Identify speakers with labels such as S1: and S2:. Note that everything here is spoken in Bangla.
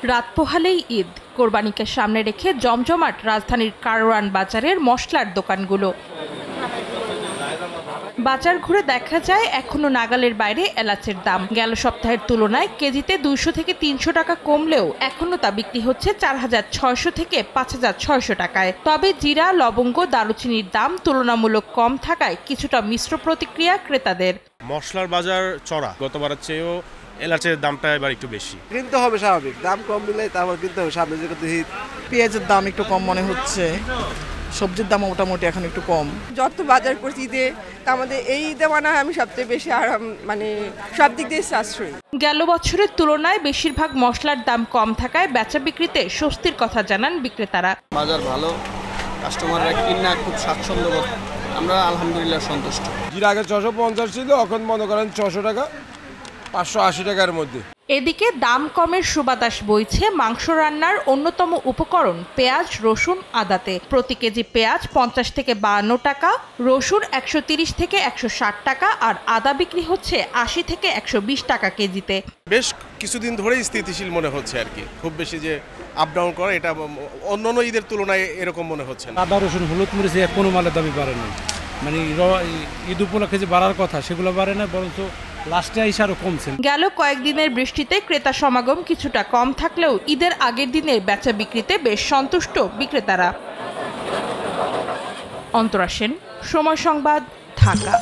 S1: রাত পোহালেই ঈদ, কোরবানিকে সামনে রেখে জমজমাট রাজধানীর কারওয়ান বাজারের মশলার দোকানগুলো। বাজার ঘুরে দেখা যায় এখনো নাগালের বাইরে এলাচের দাম গেল সপ্তাহের তুলনায় কেজিতে 200 থেকে 300 টাকা কমলেও এখনো তা বিক্রি হচ্ছে 4600 থেকে 5600 টাকায়। তবে জিরা, লবঙ্গ, দারুচিনির দাম তুলনামূলক কম থাকায় কিছুটা মিশ্র প্রতিক্রিয়া ক্রেতাদের।
S2: মশলার বাজার চড়া, গতবারের চেয়েও এলাচের দামটা এবার একটু বেশি।
S3: কিনতে হবে, স্বাভাবিক দাম কম দিলে তারপর কিনতে হবে। সামনে যেহেতু ঈদ,
S4: পেঁয়াজের দাম একটু কম মনে হচ্ছে, সবজির দাম মোটামুটি এখন একটু কম।
S5: যত বাজার করছি ঈদে, আমাদের এই ঈদে মনে হয় আমি সবচেয়ে বেশি আরাম, মানে সব দিক দিয়ে সাশ্রয়ী।
S1: গেল বছরের তুলনায় বেশিরভাগ মশলার দাম কম থাকায় বেচা বিক্রিতে স্বস্তির কথা জানান বিক্রেতারা।
S6: বাজার ভালো, কাস্টমাররা কিনা খুব স্বাচ্ছন্দ্য, আমরা আলহামদুলিল্লাহ সন্তুষ্ট।
S3: জিরা আগে 650 ছিল, এখন মনে করেন 600 টাকা, 580 টাকার মধ্যে।
S1: এদিকে দাম কমের সুবাতাস বইছে মাংস রান্নার অন্যতম উপকরণ পেঁয়াজ, রসুন, আদাতে। প্রতি কেজি পেঁয়াজ 50 থেকে 52 টাকা, রসুন 130 থেকে 160 টাকা আর আদা বিক্রি হচ্ছে 80 থেকে 120 টাকা কেজিতে।
S2: বেশ কিছুদিন ধরেই স্থিতিশীল মনে হচ্ছে আর কি, খুব বেশি যে আপ ডাউন করে এটা অন্যান্য ঈদের তুলনায় এরকম মনে হচ্ছে না।
S7: আদা, রসুন, হলুদ মরিচে কোনো মালের দামই বাড়ে না, মানে ঈদ উপলক্ষে যে বাড়ার কথা সেগুলো বাড়ে না, বরঞ্চ লাস্টে আইসা আরো কমছে।
S1: গেল কয়েকদিনের বৃষ্টিতে ক্রেতা সমাগম কিছুটা কম থাকলেও ঈদের আগের দিনের বেচা বিক্রিতে বেশ সন্তুষ্ট বিক্রেতারা। অন্তরা সেন, সময় সংবাদ, ঢাকা।